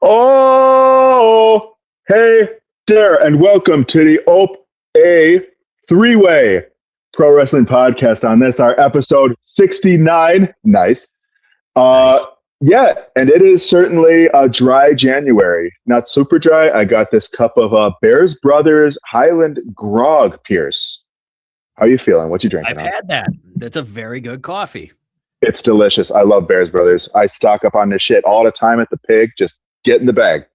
Oh, hey there, and welcome to the Ope-Eh three-way pro wrestling podcast. On this, our episode 69. Nice. Nice. Yeah, and it is certainly a dry January. Not super dry. I got this cup of Bears Brothers Highland Grog, Pierce. How you feeling? What you drinking? I've had that. That's a very good coffee. It's delicious. I love Bears Brothers. I stock up on this shit all the time at the pig. Just get in the bag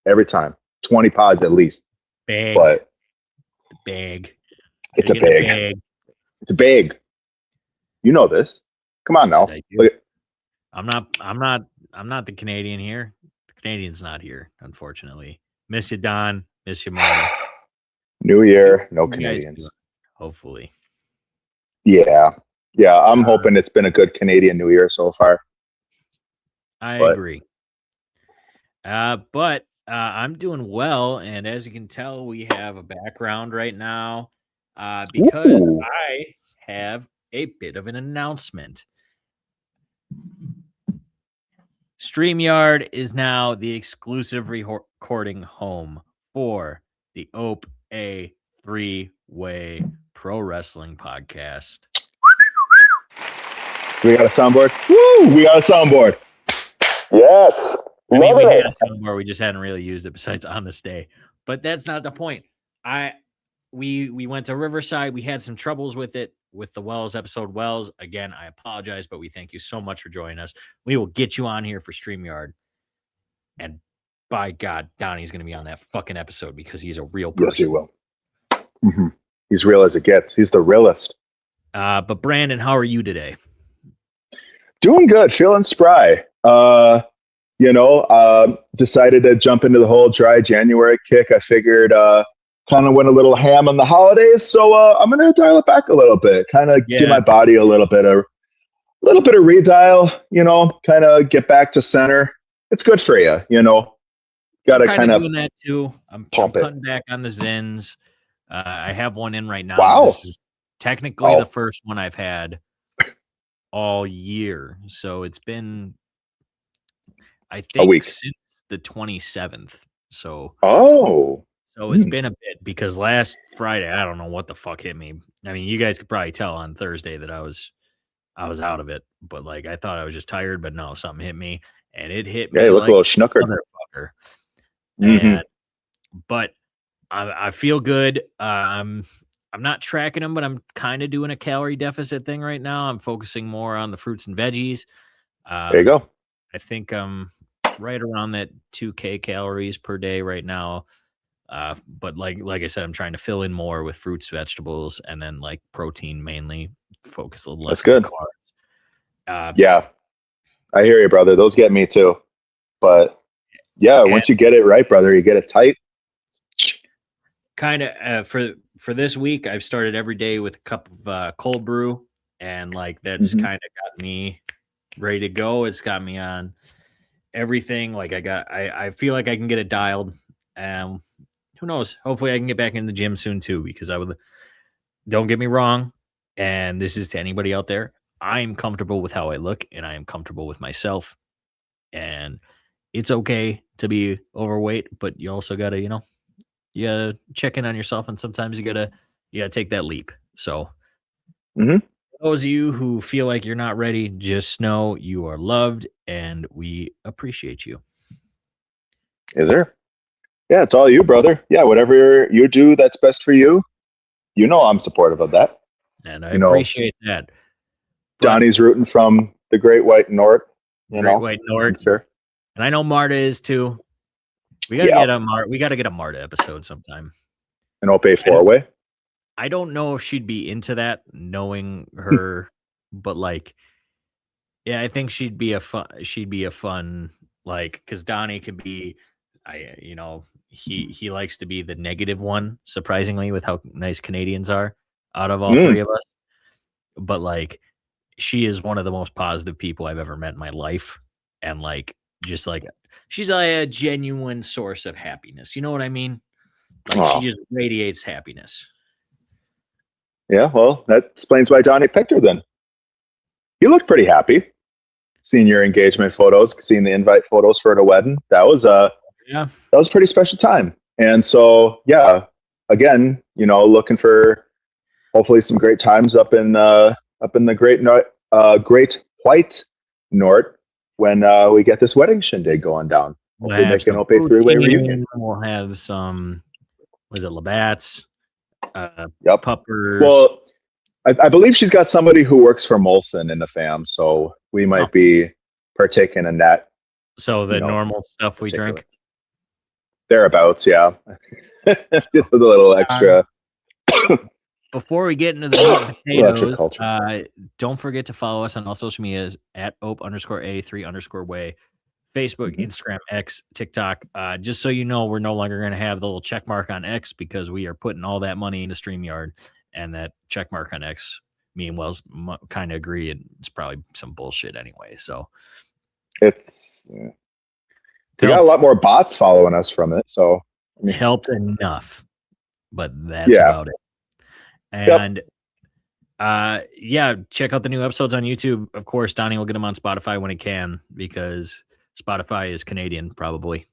every time. 20 pods at least. Big. But big. It's a big. It's a big. You know this. Come on now. Look at, I'm not the Canadian here. The Canadian's not here, unfortunately. Miss you, Don. Miss you, Marty. New Year, no Canadians. Hopefully. Yeah. Yeah, I'm hoping it's been a good Canadian New Year so far. I agree. But I'm doing well, and as you can tell, we have a background right now because I have a bit of an announcement. StreamYard is now the exclusive recording home for the Ope-Eh three-way pro wrestling podcast. We got a soundboard. Woo! We got a soundboard. Yes. I mean, we had a soundboard. We just hadn't really used it besides on this day. But that's not the point. We went to Riverside. We had some troubles with it with the Wells episode. Wells, again, I apologize, but we thank you so much for joining us. We will get you on here for StreamYard. And by God, Donnie's going to be on that fucking episode because he's a real person. Yes, he will. Mm-hmm. He's real as it gets. He's the realest. But Brandon, how are you today? Doing good. Feeling spry. Decided to jump into the whole dry January kick. I figured kind of went a little ham on the holidays, so I'm gonna dial it back a little bit. Kind of give my body a little bit of redial. Kind of get back to center. It's good for you. Got to kind of doing that too. I'm cutting back on the Zins. I have one in right now. Wow. This is technically the first one I've had all year. So it's been, I think, a week since the 27th. So So it's been a bit because last Friday, I don't know what the fuck hit me. I mean, you guys could probably tell on Thursday that I was out of it, but like I thought I was just tired, but no, something hit me, and it hit me. Yeah, you look like a little schnookered. Motherfucker. Mm-hmm. But I feel good. I'm not tracking them, but I'm kind of doing a calorie deficit thing right now. I'm focusing more on the fruits and veggies. There you go. I think I'm right around that 2K calories per day right now. But like I said, I'm trying to fill in more with fruits, vegetables, and then like protein mainly. Focus a little less. That's good. On carbs. Yeah, I hear you, brother. Those get me too. But yeah, once you get it right, brother, you get it tight. Kind of for this week, I've started every day with a cup of cold brew, and like that's kind of got me ready to go. It's got me on everything. Like I feel like I can get it dialed. Who knows? Hopefully I can get back in the gym soon too, because don't get me wrong. And this is to anybody out there. I'm comfortable with how I look and I am comfortable with myself. And it's okay to be overweight, but you also gotta, you gotta check in on yourself, and sometimes you gotta take that leap. So those of you who feel like you're not ready, just know you are loved and we appreciate you. Is there? Yeah, it's all you, brother. Yeah, whatever you do that's best for you. I'm supportive of that. And I appreciate that. But Donnie's rooting from the Great White North. White North. Sure. And I know Marta is too. We gotta get a Marta episode sometime. An Ope-Eh four-way. I don't know if she'd be into that, knowing her, but like, yeah, I think she'd be a fun like, because Donnie could be, he likes to be the negative one, surprisingly, with how nice Canadians are out of all three of us. But like, she is one of the most positive people I've ever met in my life, and like, just like, she's a genuine source of happiness. You know what I mean? Like, she just radiates happiness. Yeah, well, that explains why Donnie picked her then. He looked pretty happy. seeing your engagement photos, seeing the invite photos for the wedding. That was a pretty special time. And so, yeah, again, looking for hopefully some great times up in the Great White North when we get this wedding shindig going down. Hopefully make an Ope three-way reunion. We'll have some, was it Labatt's? Yep. Puppers. Well, I believe she's got somebody who works for Molson in the fam, so we might be partaking in that. So the normal stuff we drink? Thereabouts, yeah. Just with a little extra. Before we get into the meat and potatoes, don't forget to follow us on all social medias at Ope_A3_way, Facebook, Instagram, X, TikTok. Just so you know, we're no longer going to have the little check mark on X because we are putting all that money into StreamYard, and that check mark on X, me and Wells kind of agree it's probably some bullshit anyway. So it's we got a lot more bots following us from it, so helped enough, but that's about it. And check out the new episodes on YouTube. Of course, Donnie will get them on Spotify when he can because Spotify is Canadian, probably.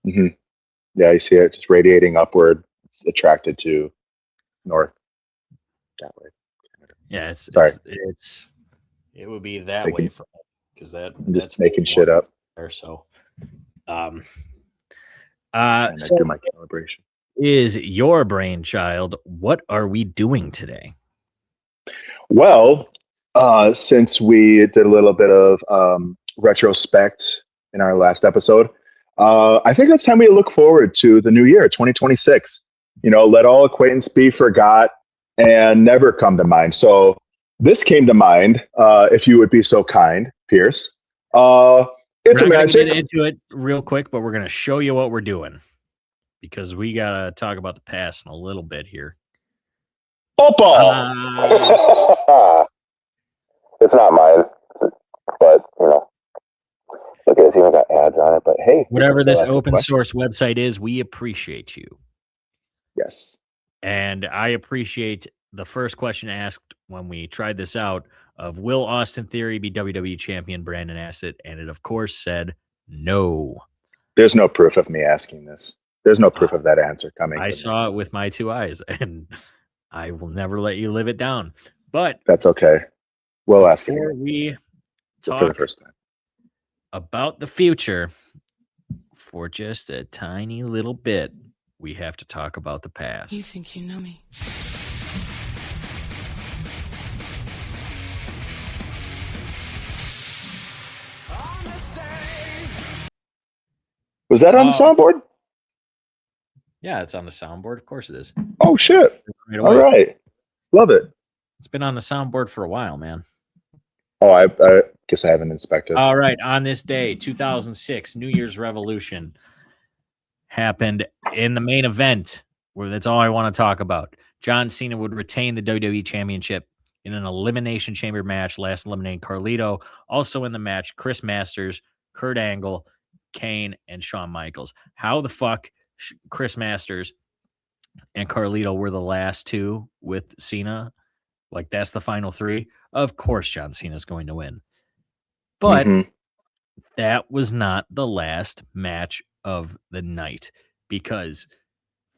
Yeah, you see it just radiating upward. It's attracted to north that way. Yeah, it would be that way for me because I'm just making shit up there. So, I do my calibration. Is your brainchild. What are we doing today? Well, since we did a little bit of retrospect in our last episode, I think it's time we look forward to the new year, 2026. Let all acquaintance be forgot and never come to mind. So this came to mind, if you would be so kind, Pierce. It's we're not magic. Get into it real quick, but we're going to show you what we're doing. Because we got to talk about the past in a little bit here. OpeBall! It's not mine, but, look, it's even got ads on it, but hey. Whatever this open source website is, we appreciate you. Yes. And I appreciate the first question asked when we tried this out of, will Austin Theory be WWE champion? Brandon asked it, and it, of course, said no. There's no proof of me asking this. There's no proof of that answer coming. I saw it with my two eyes, and I will never let you live it down. But that's okay. We'll ask before we talk for the first time about the future for just a tiny little bit, we have to talk about the past. You think you know me? Was that on the soundboard? Yeah, it's on the soundboard. Of course it is. Oh, shit. All right. Love it. It's been on the soundboard for a while, man. Oh, I guess I haven't inspected. All right. On this day, 2006, New Year's Revolution happened in the main event, where that's all I want to talk about. John Cena would retain the WWE Championship in an Elimination Chamber match, last eliminating Carlito. Also in the match, Chris Masters, Kurt Angle, Kane, and Shawn Michaels. How the fuck Chris Masters and Carlito were the last two with Cena? Like, that's the final three? Of course John Cena's going to win. But that was not the last match of the night, because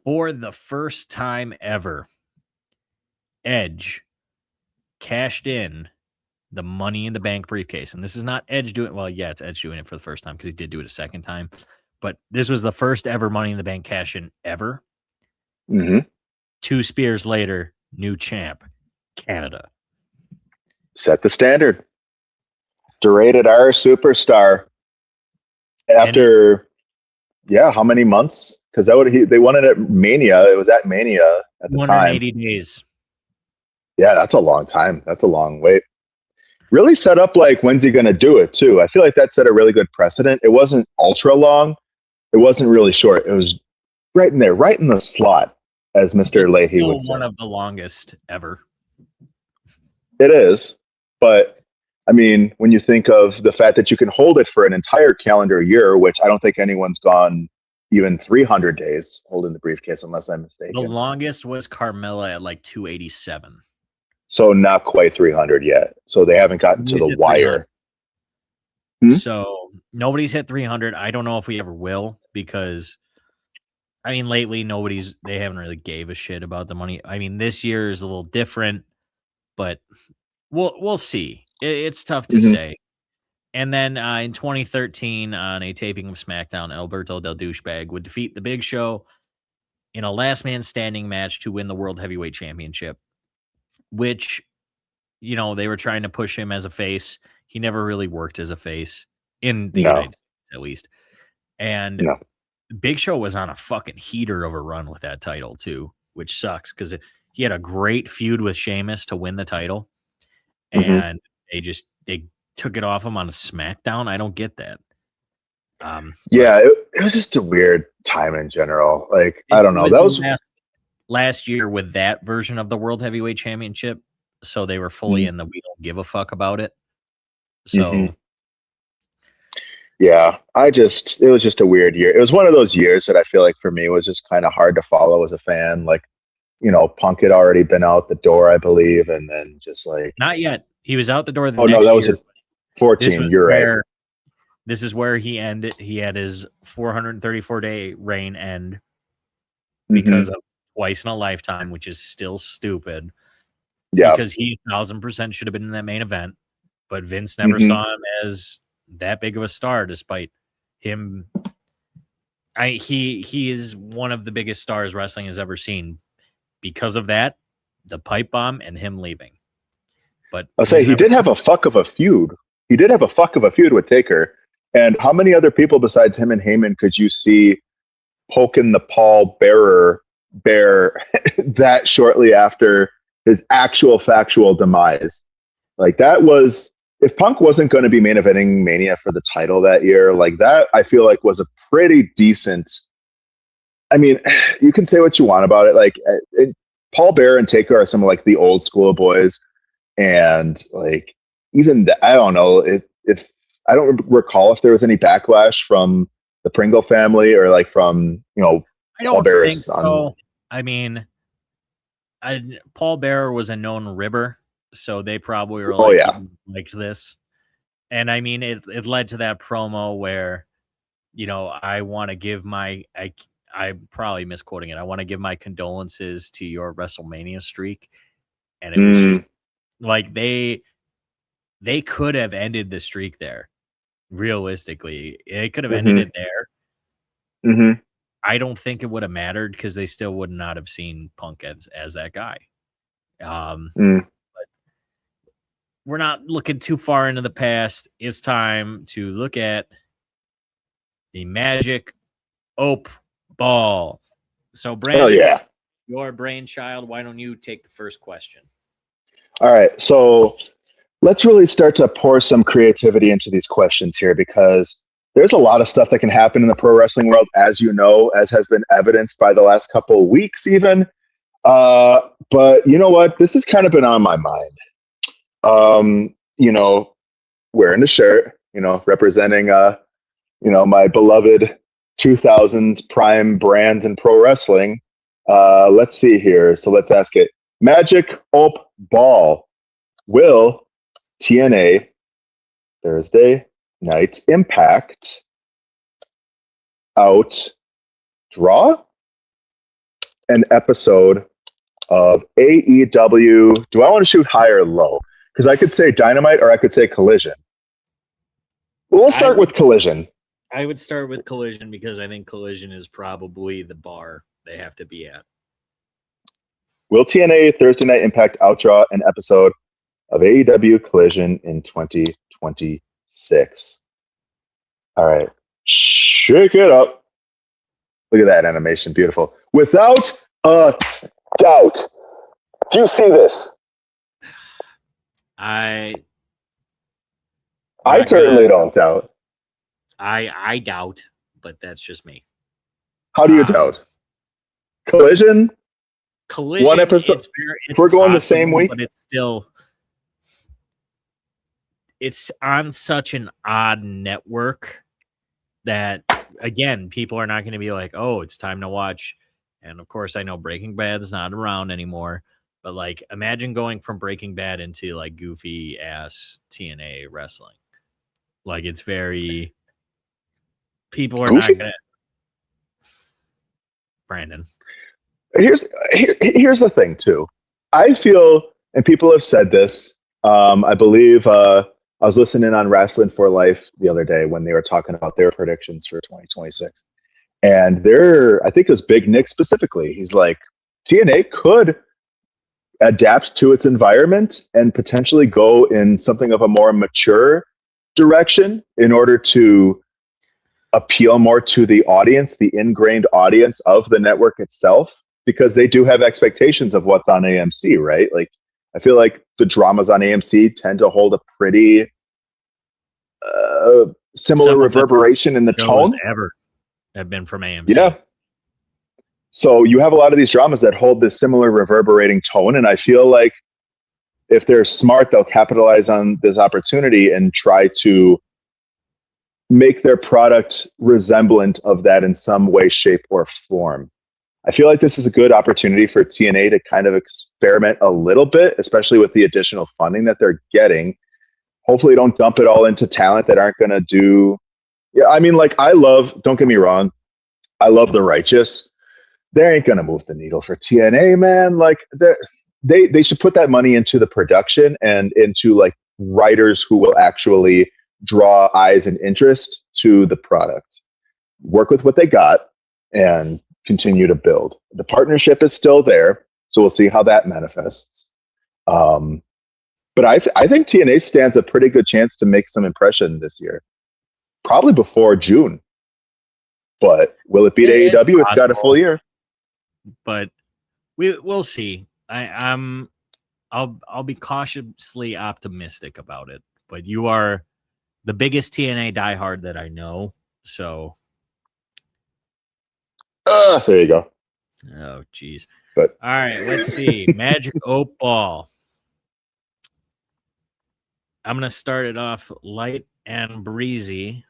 for the first time ever, Edge cashed in the Money in the Bank briefcase. And this is not Edge doing it. Well, yeah, it's Edge doing it for the first time because he did do it a second time. But this was the first ever Money in the Bank cash in ever. 2 spears later, new champ, Canada. Set the standard. Derated our superstar. After, how many months? Because they won it at Mania. It was at Mania at the time. 180 days. Yeah, that's a long time. That's a long wait. Really set up like, when's he going to do it, too? I feel like that set a really good precedent. It wasn't ultra long. It wasn't really short. It was right in there, right in the slot, as Mr. Leahy would say. One of the longest ever. It is. But, I mean, when you think of the fact that you can hold it for an entire calendar year, which I don't think anyone's gone even 300 days holding the briefcase, unless I'm mistaken. The longest was Carmella at like 287. So not quite 300 yet. So they haven't gotten to the wire. So nobody's hit 300. I don't know if we ever will, because I mean, lately they haven't really gave a shit about the money. I mean, this year is a little different, but we'll see. It's tough to Mm-hmm. say. And then in 2013, on a taping of SmackDown, Alberto Del Douchebag would defeat the Big Show in a last man standing match to win the World Heavyweight Championship, which, they were trying to push him as a face. He never really worked as a face in the No, United States, at least. And no. Big Show was on a fucking heater of a run with that title too, which sucks because he had a great feud with Sheamus to win the title, Mm-hmm. and they took it off him on a SmackDown. I don't get that. But Yeah, it was just a weird time in general. Like, I it don't know. was That the was last year with that version of the World Heavyweight Championship, so they were fully in the we don't give a fuck about it. mm-hmm. So Yeah, it was just a weird year. It was one of those years that I feel like for me was just kind of hard to follow as a fan. Like, Punk had already been out the door, I believe, and then just like, not yet. He was out the door the oh no, that next was year. at 14. You're right. This is where he ended. He had his 434-day reign end because of twice in a lifetime, which is still stupid. Yeah. Because he 1,000% should have been in that main event, but Vince never saw him as that big of a star, despite him. He is one of the biggest stars wrestling has ever seen. Because of that, the pipe bomb and him leaving. But I'll say he did have a fuck of a feud. He did have a fuck of a feud with Taker. And how many other people besides him and Heyman could you see poking the Paul Bearer bear that shortly after his actual factual demise? Like, that was, if Punk wasn't going to be main eventing Mania for the title that year, like, that I feel like was a pretty decent. I mean, you can say what you want about it. Like, Paul Bearer and Taker are some of like the old school boys, and like even I don't know if I don't recall if there was any backlash from the Pringle family or like from I Paul don't Bearer's think son. so. I mean, Paul Bearer was a known ribber, so they probably were like, oh yeah, liked this. And I mean, it led to that promo where, I want to give I'm probably misquoting it. I want to give my condolences to your WrestleMania streak. And it was just like they could have ended the streak there. Realistically, it could have ended it there. I don't think it would have mattered because they still would not have seen Punk as that guy. But we're not looking too far into the past. It's time to look at the magic Ope-Ball. So, Brandon, yeah, your brainchild, why don't you take the first question? all right, so let's really start to pour some creativity into these questions here, because there's a lot of stuff that can happen in the pro wrestling world, as you know, as has been evidenced by the last couple of weeks even. But you know what? This has kind of been on my mind. Wearing the shirt, representing, my beloved 2000s prime brands in pro wrestling. Let's see here. So let's ask it. Magic Ope-Ball. Will TNA Thursday Night Impact draw an episode of AEW? Do I want to shoot high or low? Because I could say Dynamite or I could say Collision. We'll start with Collision. I would start with Collision because I think Collision is probably the bar they have to be at. Will TNA Thursday Night Impact outdraw an episode of AEW Collision in 2026? All right. Shake it up. Look at that animation. Beautiful. Without a doubt. Do you see this? I certainly don't doubt. I doubt, but that's just me. How do you doubt? Collision? One episode. It's if we're going the same week, but it's on such an odd network that, again, people are not going to be like, oh, it's time to watch. And of course, I know Breaking Bad's not around anymore, but like, imagine going from Breaking Bad into like goofy ass TNA wrestling. Like it's very people are not Goofy. gonna Brandon. Here's the thing too. I feel, and people have said this. I believe I was listening on Wrestling for Life the other day when they were talking about their predictions for 2026, and I think it was Big Nick specifically. He's like, TNA could adapt to its environment and potentially go in something of a more mature direction in order to appeal more to the audience, the ingrained audience of the network itself, because they do have expectations of what's on AMC, right? Like, I feel like the dramas on AMC tend to hold a pretty similar Some of the best reverberation in the shows tone. ever have been from AMC. Yeah. So you have a lot of these dramas that hold this similar reverberating tone. And I feel like if they're smart, they'll capitalize on this opportunity and try to make their product resemblant of that in some way, shape, or form. I feel like this is a good opportunity for TNA to kind of experiment a little bit, especially with the additional funding that they're getting. Hopefully, don't dump it all into talent that aren't going to do. Yeah, I mean, like, don't get me wrong, I love the Righteous. They ain't going to move the needle for TNA, man. Like, they should put that money into the production and into like writers who will actually draw eyes and interest to the product. Work with what they got and continue to build. The partnership is still there, so we'll see how that manifests. But I think TNA stands a pretty good chance to make some impression this year, probably before June. But will it beat AEW? It's got a full year. But we'll see. I'll be cautiously optimistic about it. But you are the biggest TNA diehard that I know, so there you go. Oh, geez. But all right, let's see. Magic OpeBall. I'm gonna start it off light and breezy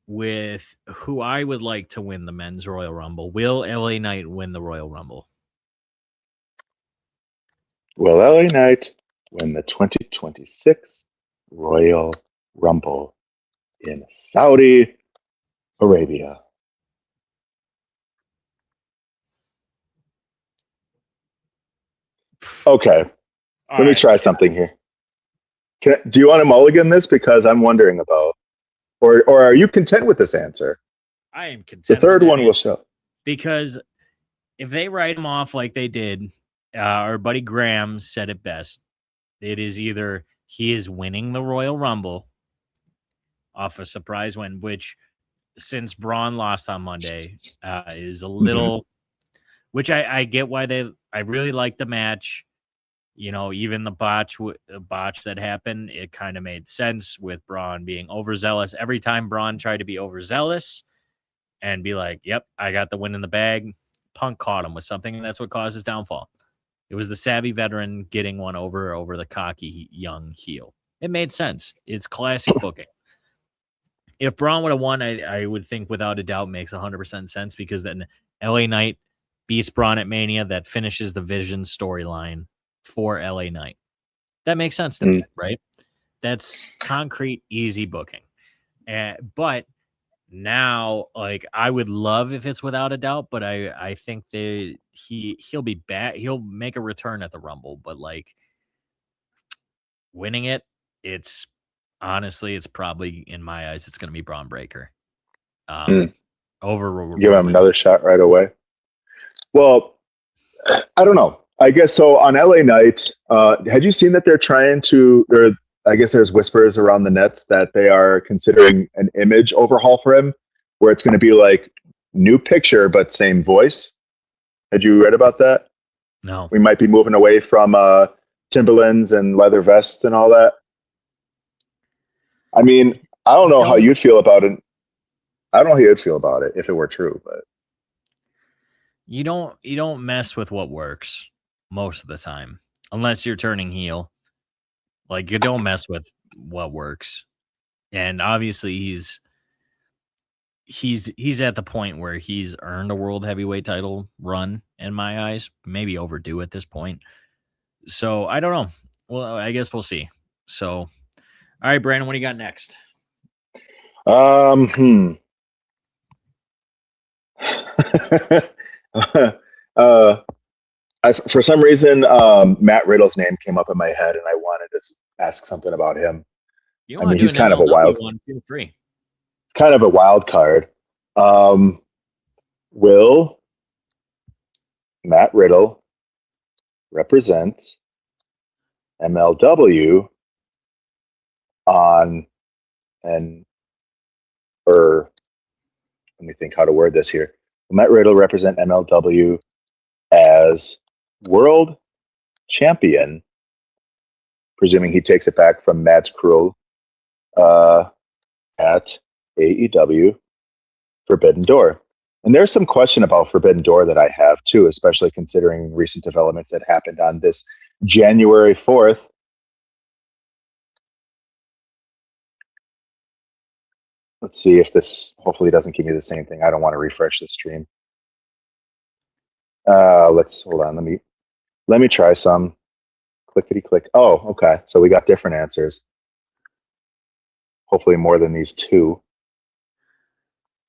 with who I would like to win the men's Royal Rumble. Will LA Knight win the Royal Rumble? Will LA Knight win the 2026 Royal Rumble in Saudi Arabia? Okay, let me try something here. Do you want to mulligan this? Because I'm wondering about, or are you content with this answer? I am content. The third one will show. Because if they write him off like they did, our buddy Graham said it best. It is either he is winning the Royal Rumble off a surprise win, which since Braun lost on Monday is a little, which I get why I really like the match. You know, even the botch that happened, it kind of made sense with Braun being overzealous. Every time Braun tried to be overzealous and be like, yep, I got the win in the bag, Punk caught him with something, and that's what caused his downfall. It was the savvy veteran getting one over the cocky young heel. It made sense. It's classic booking. If Braun would have won, I would think without a doubt makes 100% sense, because then LA Knight beats Braun at Mania. That finishes the Vision storyline for LA Knight. That makes sense to me, right? That's concrete, easy booking. But now, like, I would love if it's without a doubt, but I think he'll be back. He'll make a return at the Rumble, but like winning it, it's honestly, it's probably, in my eyes, it's going to be Braun Breaker. Over give him another shot right away. Well, I don't know. I guess so. On LA Knight, had you seen that they're trying to? I guess there's whispers around the nets that they are considering an image overhaul for him, where it's going to be like new picture but same voice. Had you read about that? No. We might be moving away from Timberlands and leather vests and all that. I mean, I don't know how you'd feel about it. I don't know how you'd feel about it if it were true, but you don't mess with what works most of the time, unless you're turning heel. Like, you don't mess with what works. And obviously he's at the point where he's earned a world heavyweight title run, in my eyes, maybe overdue at this point. So I don't know. Well, I guess we'll see. So All right, Brandon, what do you got next? Hmm. For some reason, Matt Riddle's name came up in my head, and I wanted to ask something about him. You I want mean, to do he's an kind of a MLW wild, one? Feel free. kind of a wild card. Um, will Matt Riddle represent MLW on an or let me think how to word this here. Will Matt Riddle represent MLW as world champion, presuming he takes it back from Matt Cruel uh, at AEW Forbidden Door. And there's some question about Forbidden Door that I have too, especially considering recent developments that happened on this January 4th. Let's see if this hopefully doesn't give me the same thing. I don't want to refresh the stream. Let's hold on. Let me try some. Clickety click. Oh, okay. So we got different answers. Hopefully more than these two.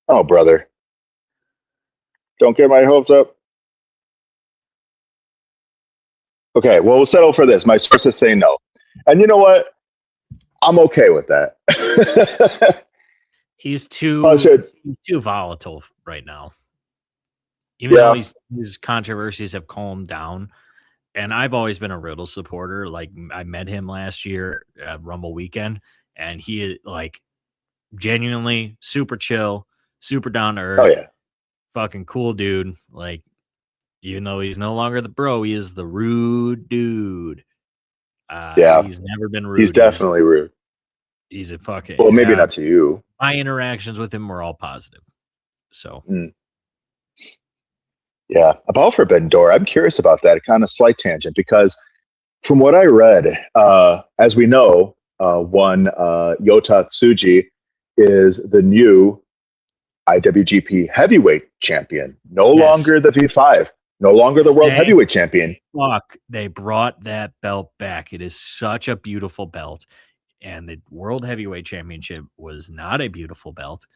Oh, brother. Don't get my hopes up. Okay, well, we'll settle for this. My sources say no. And you know what? I'm okay with that. He's Oh, too shit. he's too volatile right now. Even though Yeah. his controversies have calmed down, and I've always been a Riddle supporter. Like I met him last year at Rumble weekend, and he like genuinely super chill, super down to Oh, earth, yeah. fucking cool dude. Like even though he's no longer the bro, he is the rude dude. Yeah. He's never been He's rude. definitely rude. He's a fucking Well, maybe not to you. my interactions with him were all positive. So Mm. Yeah. About Forbidden Door, I'm curious about that. Kind of slight tangent because from what I read, as we know, one Yota Tsuji is the new IWGP Heavyweight Champion. No yes, longer the V5, no longer the World thank Heavyweight Champion. fuck they brought that belt back. It is such a beautiful belt. And the World Heavyweight Championship was not a beautiful belt.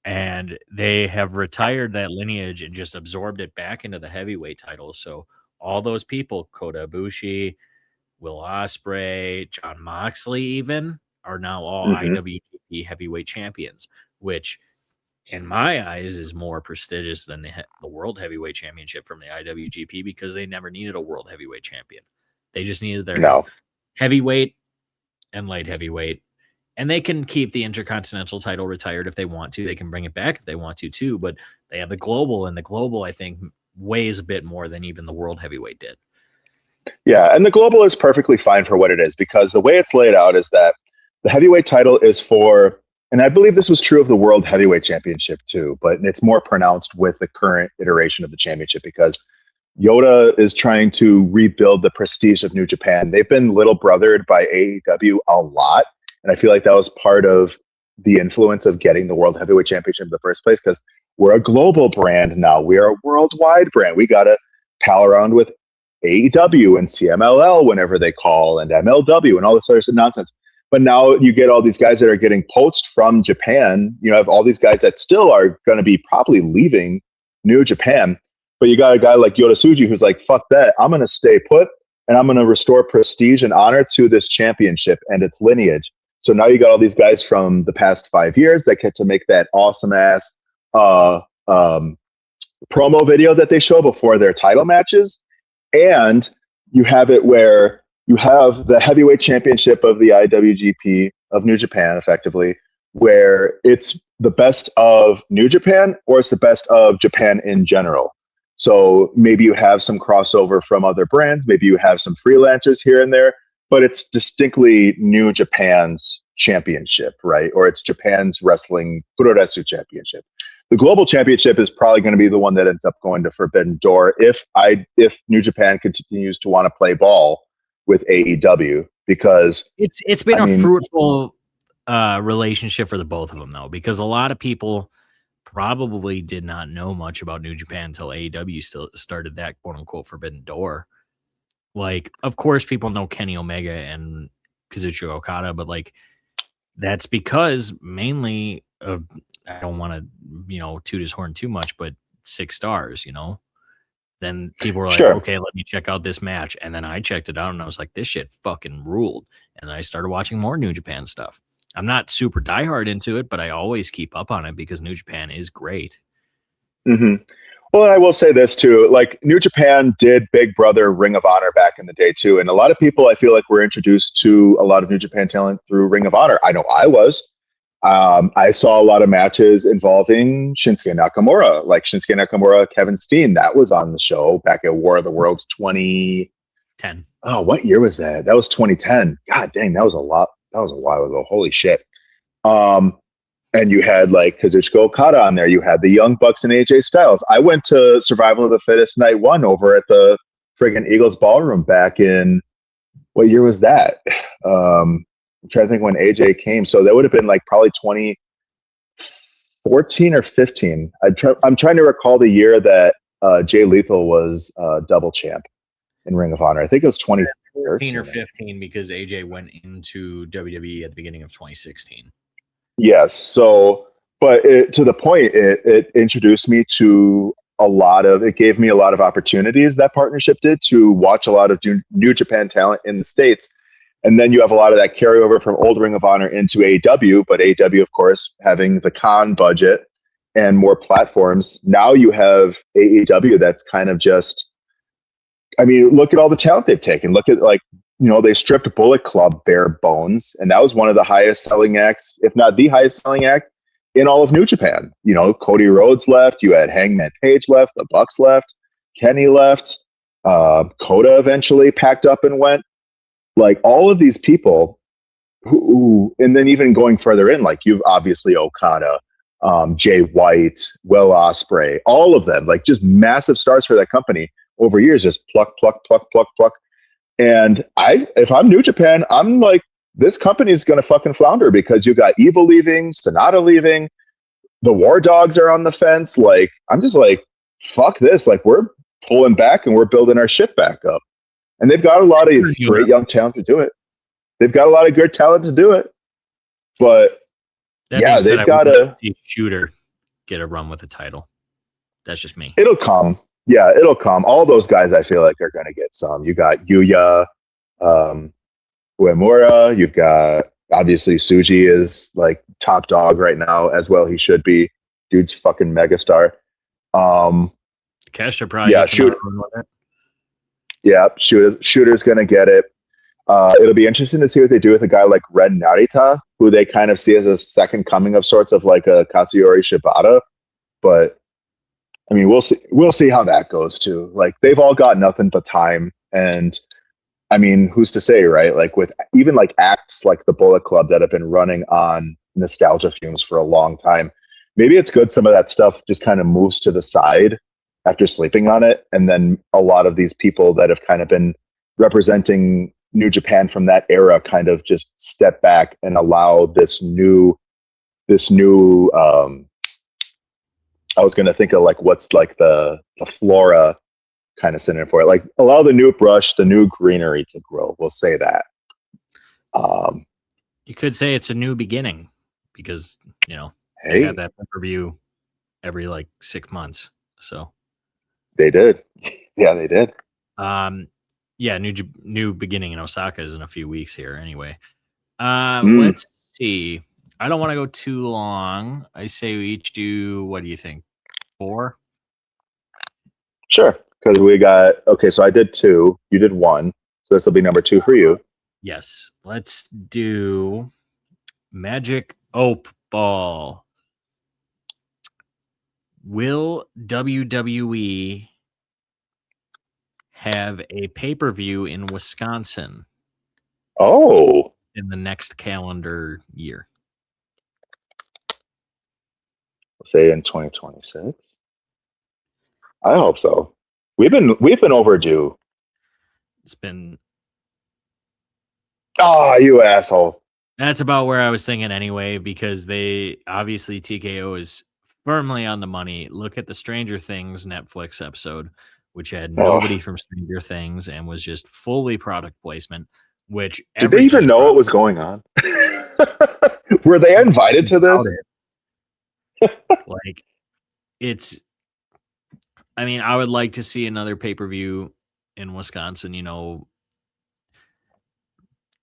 And they have retired that lineage and just absorbed it back into the heavyweight title. So all those people, Kota Ibushi, Will Ospreay, John Moxley, even are now all Mm-hmm. IWGP heavyweight champions, which in my eyes is more prestigious than the World Heavyweight Championship from the IWGP because they never needed a World Heavyweight Champion. They just needed their No. heavyweight and light heavyweight. And they can keep the Intercontinental title retired if they want to. They can bring it back if they want to, too. But they have the Global, and the Global, I think, weighs a bit more than even the World Heavyweight did. Yeah, and the global is perfectly fine for what it is because the way it's laid out is that the heavyweight title is for, and I believe this was true of the World Heavyweight Championship too, but it's more pronounced with the current iteration of the championship because Yoda is trying to rebuild the prestige of New Japan. They've been little brothered by AEW a lot, and I feel like that was part of the influence of getting the World Heavyweight Championship in the first place because we're a global brand now. We are a worldwide brand. We got to pal around with AEW and CMLL whenever they call, and MLW and all this other nonsense. But now you get all these guys that are getting poached from Japan. You have all these guys that still are going to be probably leaving New Japan. But you got a guy like Yota Tsuji who's like, fuck that. I'm going to stay put and I'm going to restore prestige and honor to this championship and its lineage. So now you got all these guys from the past 5 years that get to make that awesome ass promo video that they show before their title matches. And you have it where you have the heavyweight championship of the IWGP of New Japan, effectively, where it's the best of New Japan or it's the best of Japan in general. So maybe you have some crossover from other brands, maybe you have some freelancers here and there, but it's distinctly New Japan's championship, right? Or it's Japan's wrestling Puroresu championship. The global championship is probably going to be the one that ends up going to Forbidden Door if New Japan continues to want to play ball with AEW because it's been a fruitful relationship for the both of them though, because a lot of people probably did not know much about New Japan until AEW still started that quote unquote Forbidden Door. Like, of course, people know Kenny Omega and Kazuchika Okada, but like that's because mainly of I don't want to toot his horn too much, but 6 stars, Then people were like, Sure. okay, let me check out this match. And then I checked it out and I was like, this shit fucking ruled. And I started watching more New Japan stuff. I'm not super diehard into it, but I always keep up on it because New Japan is great. Hmm. Well, I will say this too. Like New Japan did Big Brother Ring of Honor back in the day too, and a lot of people I feel like were introduced to a lot of New Japan talent through Ring of Honor. I know I was. I saw a lot of matches involving Shinsuke Nakamura, like Shinsuke Nakamura, Kevin Steen. That was on the show back at War of the Worlds 10. Oh, what year was that? That was 2010. God dang, that was a lot. That was a while ago. Holy shit. Um, and you had like Kazuchika Okada on there. You had the Young Bucks and AJ Styles. I went to Survival of the Fittest Night 1 over at the friggin' Eagles Ballroom back in what year was that? I'm trying to think when AJ came. So that would have been like probably 2014 or 15. I'm trying to recall the year that Jay Lethal was double champ in Ring of Honor. I think it was 14 or 2013. 15 because AJ went into WWE at the beginning of 2016. Yes. So, but to the point, it introduced me to it gave me a lot of opportunities, that partnership did, to watch a lot of New Japan talent in the States. And then you have a lot of that carryover from old Ring of Honor into AEW, but AEW, of course, having the con budget and more platforms. Now you have AEW that's kind of just, I mean, look at all the talent they've taken. Look at they stripped Bullet Club bare bones, and that was one of the highest selling acts, if not the highest selling act in all of New Japan. Cody Rhodes left. You had Hangman Page left. The Bucks left. Kenny left. Coda eventually packed up and went. Like all of these people and then even going further in, like you've obviously Okada, Jay White, Will Ospreay, all of them, like just massive stars for that company over years, just pluck, pluck, pluck, pluck, pluck. And if I'm New Japan, I'm like, this company is going to fucking flounder because you got Evil leaving, Sonata leaving, the War Dogs are on the fence. Like, I'm just like, fuck this. Like, we're pulling back and we're building our shit back up. And they've got a lot of great young talent to do it. They've got a lot of good talent to do it. But they've got to see Shooter get a run with the title. That's just me. It'll come. Yeah, it'll come. All those guys I feel like are going to get some. You got Yuya, Uemura. You've got, obviously, Suji is like top dog right now as well. He should be. Dude's fucking megastar. Kesha probably Shooter's going to get it. It'll be interesting to see what they do with a guy like Ren Narita, who they kind of see as a second coming of sorts of like a Katsuyori Shibata. But I mean, we'll see how that goes too. Like they've all got nothing but time, and I mean, who's to say, right? Like with even like acts like the Bullet Club that have been running on nostalgia fumes for a long time. Maybe it's good some of that stuff just kind of moves to the side after sleeping on it, and then a lot of these people that have kind of been representing New Japan from that era kind of just step back and allow this new I was going to think of like what's like the flora kind of sitting for it, like allow the new brush, the new greenery to grow. We'll say that. You could say it's a new beginning because they have that pay-per-view every like 6 months. So they did. Yeah, they did. Yeah, new beginning in Osaka is in a few weeks here anyway. Let's see. I don't want to go too long. I say we each do, what do you think? 4? Sure. Because we got, okay, so I did 2. You did 1. So this will be number 2 for you. Yes. Let's do Magic OpeBall. Will WWE have a pay-per-view in Wisconsin? Oh. In the next calendar year. Say in 2026. I hope so. We've been overdue. It's been. Oh, you asshole. That's about where I was thinking anyway, because they obviously TKO is firmly on the money. Look at the Stranger Things Netflix episode, which had nobody from Stranger Things and was just fully product placement. which did they even know what was going on? Were they invited to this? Like, it's. I mean, I would like to see another pay-per-view in Wisconsin. You know,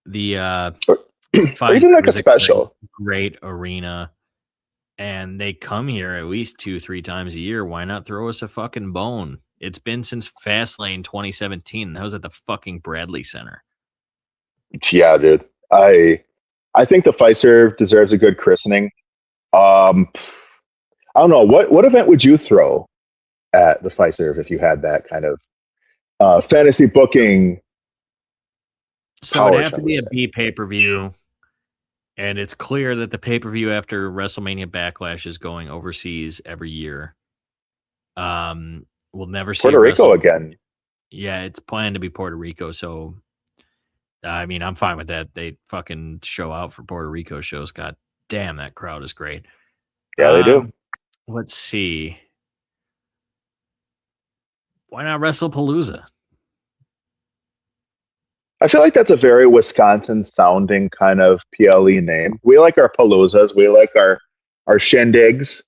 the Or Pfizer even like a was special. great arena, and they come here at least 2-3 times a year. Why not throw us a fucking bone? It's been since Fastlane 2017. That was at the fucking Bradley Center. Yeah, dude. I think the Pfizer deserves a good christening. I don't know what event would you throw at the Pfizer if you had that kind of fantasy booking. So it'd have to be a B pay-per-view, and it's clear that the pay-per-view after WrestleMania Backlash is going overseas every year. We'll never see Puerto Rico again. Yeah, it's planned to be Puerto Rico, so I mean, I'm fine with that. They fucking show out for Puerto Rico shows. God damn, that crowd is great. Yeah, they do. Let's see. Why not WrestlePalooza? I feel like that's a very Wisconsin sounding kind of PLE name. We like our paloozas. We like our shindigs.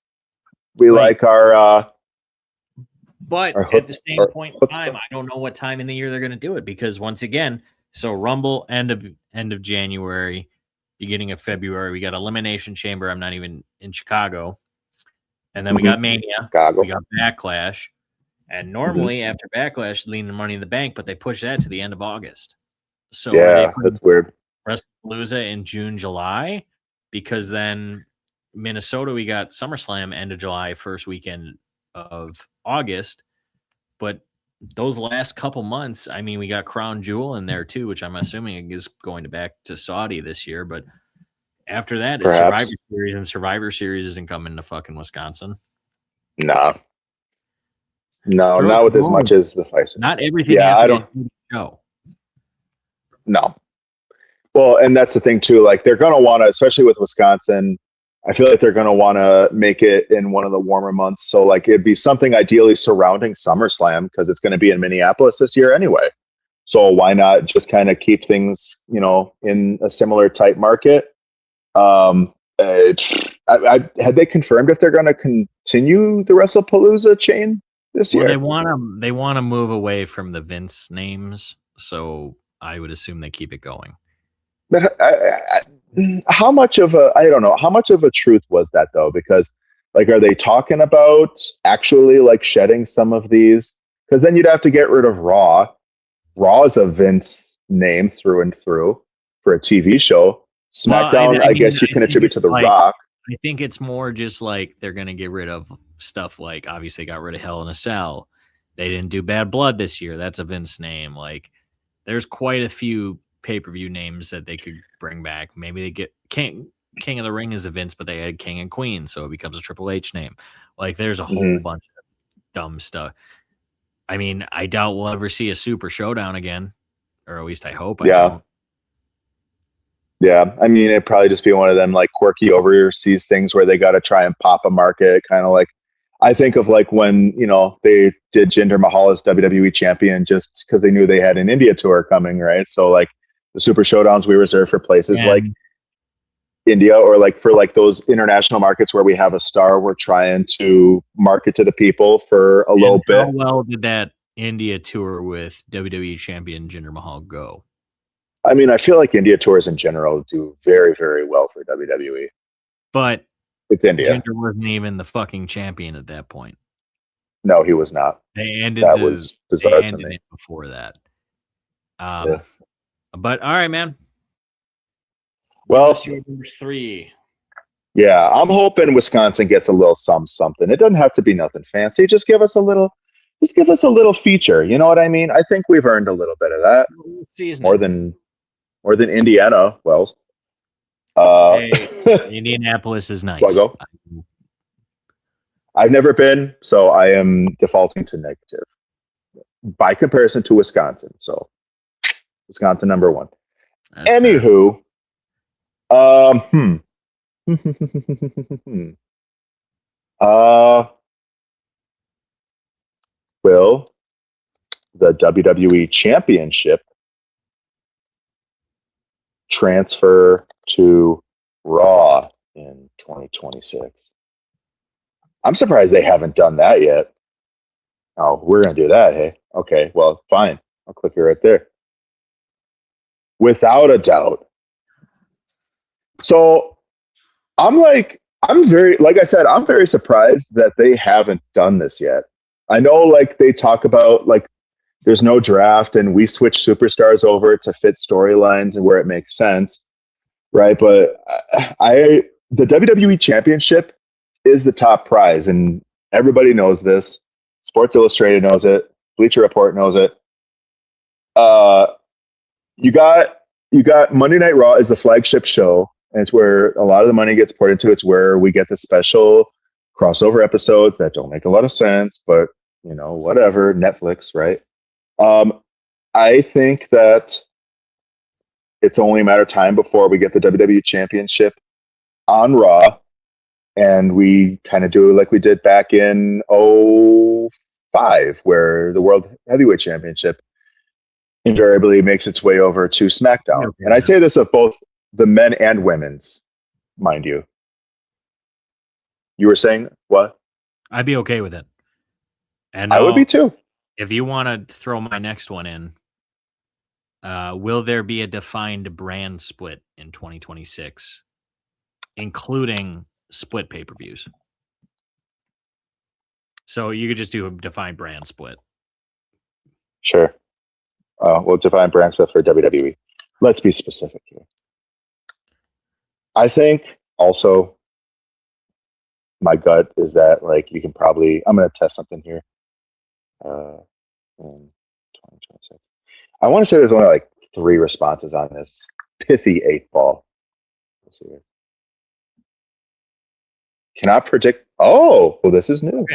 We like our. But at the same point in time, I don't know what time in the year they're going to do it because once again, so Rumble end of January, beginning of February, we got Elimination Chamber. I'm not even in Chicago, and then we got Mania. Chicago. We got Backlash, and normally after Backlash, leaning Money in the Bank, but they push that to the end of August. So yeah, that's weird. WrestlePalooza in June, July, because then Minnesota, we got SummerSlam end of July, first weekend of August. But those last couple months, I mean, we got Crown Jewel in there too, which I'm assuming is going back to Saudi this year. But after that, it's Survivor Series, and Survivor Series isn't coming to fucking Wisconsin. No, not with as much as the Pfizer. Not everything has to be a show. No. Well, and that's the thing too. Like they're going to want to, especially with Wisconsin, I feel like they're going to want to make it in one of the warmer months. So like it'd be something ideally surrounding SummerSlam because it's going to be in Minneapolis this year anyway. So why not just kind of keep things, you know, in a similar type market? Had they confirmed if they're going to continue the WrestlePalooza chain this year? They want to move away from the Vince names, so I would assume they keep it going. But how much of a truth was that though? Because like, are they talking about actually like shedding some of these? Because then you'd have to get rid of Raw. Raw is a Vince name through and through for a TV show. SmackDown, well, I guess you can attribute to The Rock. I think it's more just like they're going to get rid of stuff like obviously got rid of Hell in a Cell. They didn't do Bad Blood this year. That's a Vince name. Like there's quite a few pay-per-view names that they could bring back. Maybe they get King of the Ring is a Vince, but they had King and Queen, so it becomes a Triple H name. Like there's a whole bunch of dumb stuff. I mean, I doubt we'll ever see a Super Showdown again, or at least I hope I don't. Yeah, I mean, it'd probably just be one of them like quirky overseas things where they got to try and pop a market, kind of like I think of like when, you know, they did Jinder Mahal as WWE champion just because they knew they had an India tour coming, right? So like the Super Showdowns we reserve for places like India or like for like those international markets where we have a star, we're trying to market to the people for a little bit. How well did that India tour with WWE champion Jinder Mahal go? I mean, I feel like India tours in general do very, very well for WWE. But it's India. Jinder wasn't even the fucking champion at that point. No, he was not. They ended that was bizarre to me. It before that. But all right, man. Well, number 3. Yeah, I'm hoping Wisconsin gets a little something. It doesn't have to be nothing fancy. Just give us a little feature. You know what I mean? I think we've earned a little bit of that. More than Indiana, Wells. Hey, Indianapolis is nice. Go. I've never been, so I am defaulting to negative by comparison to Wisconsin. So Wisconsin number 1. That's anywho, will the WWE Championship transfer to Raw in 2026. I'm surprised they haven't done that yet. Oh, we're going to do that, hey? Okay, well, fine. I'll click it right there. Without a doubt. So I'm very, like I said, I'm very surprised that they haven't done this yet. I know, like, they talk about, like, there's no draft and we switch superstars over to fit storylines and where it makes sense, right? But the WWE Championship is the top prize, and everybody knows this. Sports Illustrated knows it. Bleacher Report knows it. You got Monday Night Raw is the flagship show, and it's where a lot of the money gets poured into. It's where we get the special crossover episodes that don't make a lot of sense, but whatever. Netflix, right? I think that it's only a matter of time before we get the WWE Championship on Raw, and we kind of do like we did back in 2005, where the World Heavyweight Championship invariably makes its way over to SmackDown. Okay. And I say this of both the men and women's, mind you. You were saying what? I'd be okay with it. And I would be too. If you want to throw my next one in, will there be a defined brand split in 2026, including split pay-per-views? So you could just do a defined brand split. Sure. We'll define brand split for WWE. Let's be specific here. I think also my gut is that, like, you can probably, I'm going to test something here. In 2026. I want to say there's only like 3 responses on this pithy 8-ball. Let's see here. Cannot predict. Oh, well, this is new. Okay.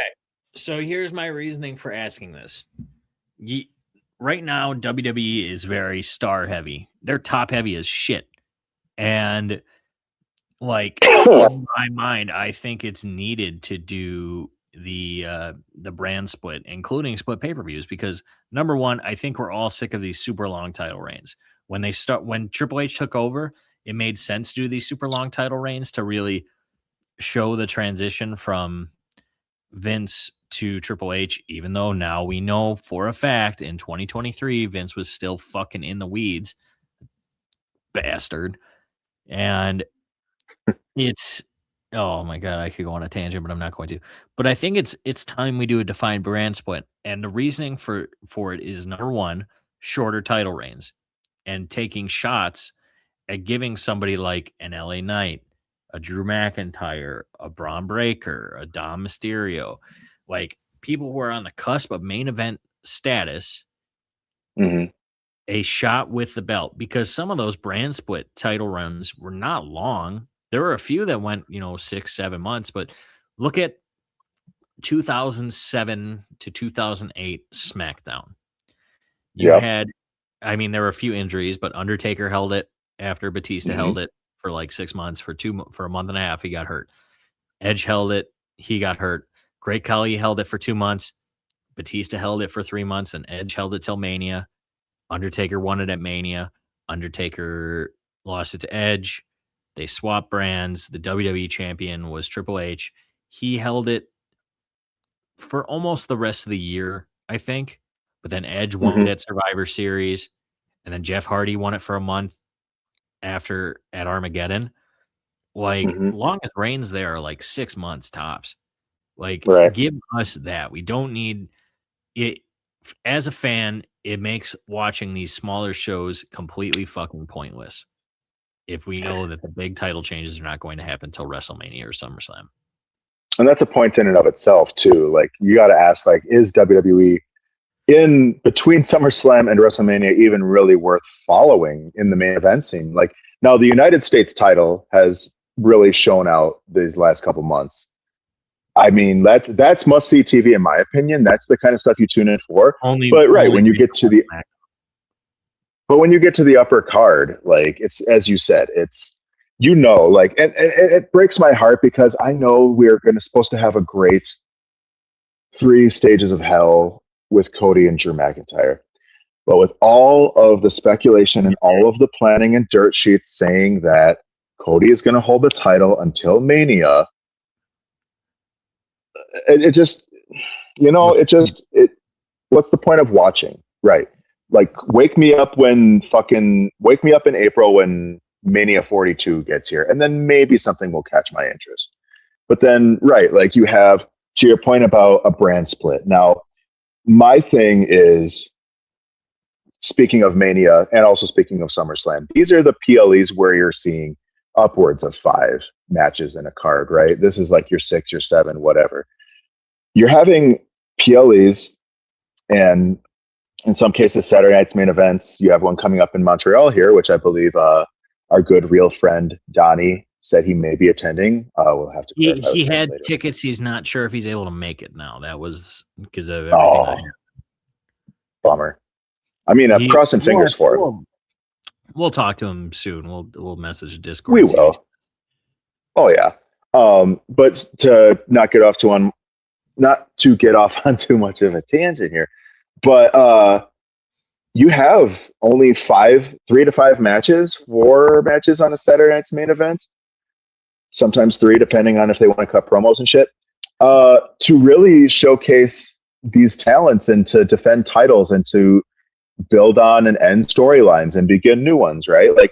So here's my reasoning for asking this. Right now, WWE is very star heavy. They're top heavy as shit. And like in my mind, I think it's needed to do the brand split, including split pay-per-views, because number one, I think we're all sick of these super long title reigns. When Triple H took over, it made sense to do these super long title reigns to really show the transition from Vince to Triple H, even though now we know for a fact in 2023 Vince was still fucking in the weeds, bastard. And it's, oh my god, I could go on a tangent, but I'm not going to. But I think it's time we do a defined brand split, and the reasoning for it is, number one, shorter title reigns and taking shots at giving somebody like an LA Knight, a Drew McIntyre, a Braun Breaker, a Dom Mysterio, like people who are on the cusp of main event status, a shot with the belt, because some of those brand split title runs were not long. There were a few that went, 6-7 months, but look at 2007 to 2008 SmackDown. You had, there were a few injuries, but Undertaker held it after Batista held it for like 6 months. For a month and a half, he got hurt. Edge held it, he got hurt. Great Khali held it for 2 months. Batista held it for 3 months, and Edge held it till Mania. Undertaker won it at Mania. Undertaker lost it to Edge. They swapped brands. The WWE champion was Triple H. He held it for almost the rest of the year, I think. But then Edge won it at Survivor Series. And then Jeff Hardy won it for a month after at Armageddon. Like, longest reigns there are like 6 months tops. Like, give us that. We don't need it. As a fan, it makes watching these smaller shows completely fucking pointless if we know that the big title changes are not going to happen until WrestleMania or SummerSlam. And that's a point in and of itself too. Like, you got to ask, like, is WWE in between SummerSlam and WrestleMania even really worth following in the main event scene? Like, now the United States title has really shown out these last couple months. I mean, that's must-see TV in my opinion. That's the kind of stuff you tune in for. When you get to the upper card, like, it's, as you said, it's, like, and it breaks my heart because I know we're supposed to have a great 3 stages of hell with Cody and Drew McIntyre. But with all of the speculation and all of the planning and dirt sheets saying that Cody is going to hold the title until Mania, it just, what's the point of watching? Right. Like, wake me up in April when Mania 42 gets here, and then maybe something will catch my interest. But then, right, like you have, to your point about a brand split. Now, my thing is, speaking of Mania and also speaking of SummerSlam, these are the PLEs where you're seeing upwards of 5 matches in a card, right? This is like your 6, your 7, whatever. You're having PLEs, and in some cases, Saturday night's main events. You have one coming up in Montreal here, which I believe our good real friend Donnie said he may be attending. We'll have to clarify. He had later. tickets. He's not sure if he's able to make it now. That was because of everything. Bummer. I mean, I'm crossing fingers for him. We'll talk to him soon. We'll message Discord. We will. Oh yeah. But to not get off on too much of a tangent here, but you have only 3 to 5 matches, 4 matches on a Saturday night's main event. Sometimes 3, depending on if they want to cut promos and shit. To really showcase these talents and to defend titles and to build on and end storylines and begin new ones, right? Like,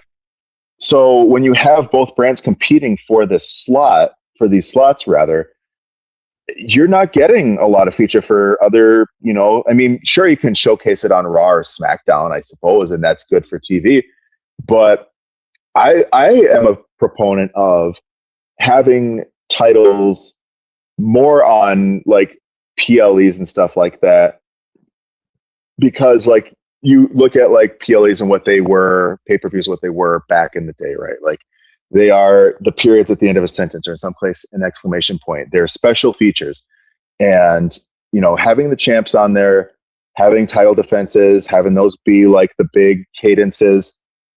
so when you have both brands competing for these slots, you're not getting a lot of feature for other, I mean, sure, you can showcase it on Raw or SmackDown, I suppose, and that's good for TV. But I am a proponent of having titles more on like PLEs and stuff like that, because like you look at like PLEs and what they were, pay-per-views, what they were back in the day, right? Like, they are the periods at the end of a sentence or in some place an exclamation point. They're special features. And, having the champs on there, having title defenses, having those be like the big cadences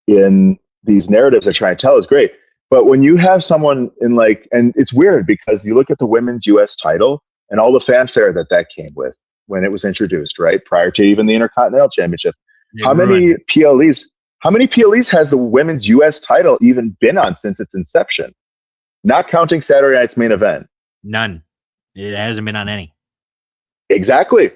in these narratives they're trying to tell is great. But when you have someone in like, and it's weird because you look at the women's US title and all the fanfare that came with when it was introduced, right? Prior to even the Intercontinental Championship. How many PLEs has the women's US title even been on since its inception? Not counting Saturday night's main event. None. It hasn't been on any. Exactly.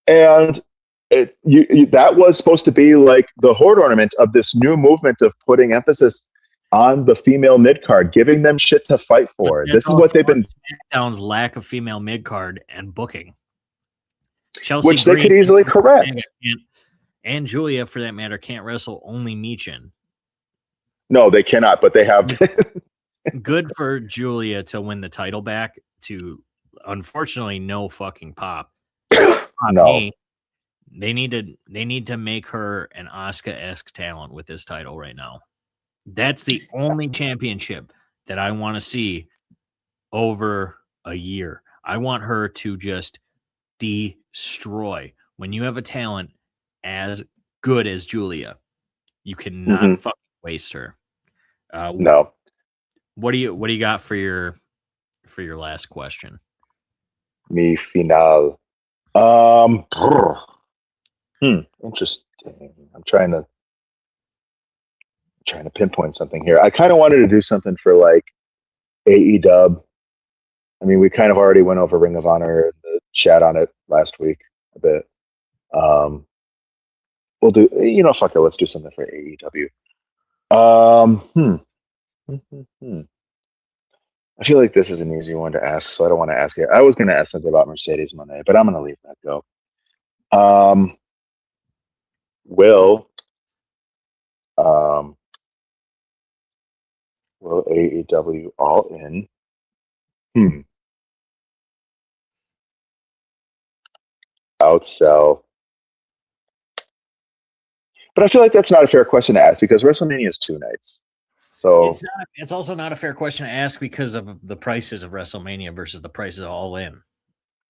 And that was supposed to be like the horde ornament of this new movement of putting emphasis on the female mid card, giving them shit to fight for. This is what they've been. SmackDown's lack of female mid card and booking. Chelsea which Green, they could easily correct. And Julia, for that matter, can't wrestle only Michin. No, they cannot, but they have. Good for Julia to win the title back to, unfortunately, no fucking pop. No. They need to make her an Asuka-esque talent with this title right now. That's the only championship that I want to see over a year. I want her to just destroy. When you have a talent as good as Julia, you cannot fucking waste her. No. What do you got for your last question? Mi final. Interesting. I'm trying to pinpoint something here. I kind of wanted to do something for like AEW. I mean, we kind of already went over Ring of Honor, the chat on it last week a bit. We'll do, fuck it. Let's do something for AEW. I feel like this is an easy one to ask, so I don't want to ask it. I was going to ask something about Mercedes Moné, but I'm going to leave that go. Will AEW All In outsell? But I feel like that's not a fair question to ask because WrestleMania is 2 nights. So it's also not a fair question to ask because of the prices of WrestleMania versus the prices of All In.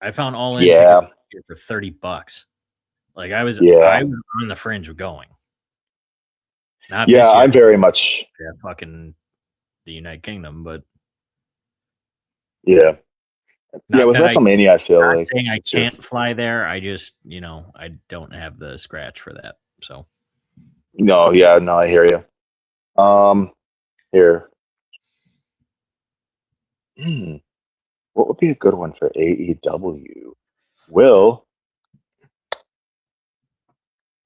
I found All In tickets for $30. Like I was on the fringe of going. Not this year. I'm very much fucking the United Kingdom, but with WrestleMania, I feel like saying I can't fly there. I just I don't have the scratch for that. So No, yeah, no, I hear you. Here. Hmm, what would be a good one for AEW? Will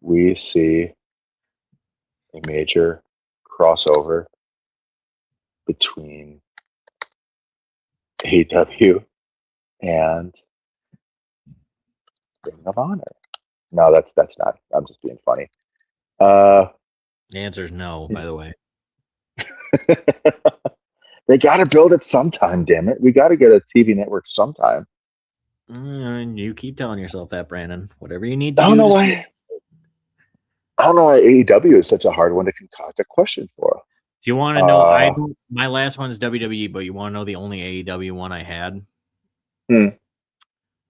we see a major crossover between AEW and Ring of Honor? No, that's not. I'm just being funny. Uh, the answer is no, by the way. they got to build it sometime. Damn it, we got to get a TV network sometime. You keep telling yourself that, Brandon. Whatever you need to I don't do know to why. I don't know why AEW is such a hard one to concoct a question for. Do you want to know? My last one's WWE, but you want to know the only AEW one I had?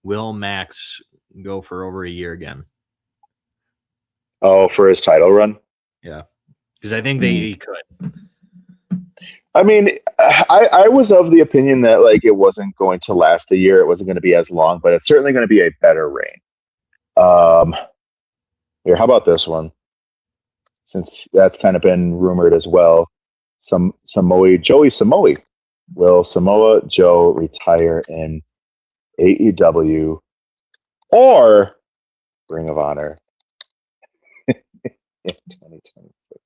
Will Max go for over a year again? Oh, for his title run? Yeah, because I think he could. I mean, I was of the opinion that like it wasn't going to last a year. It wasn't going to be as long, but it's certainly going to be a better reign. Here, how about this one? Since that's kind of been rumored as well. Joey Samoa. Will Samoa Joe retire in AEW or Ring of Honor in 2026?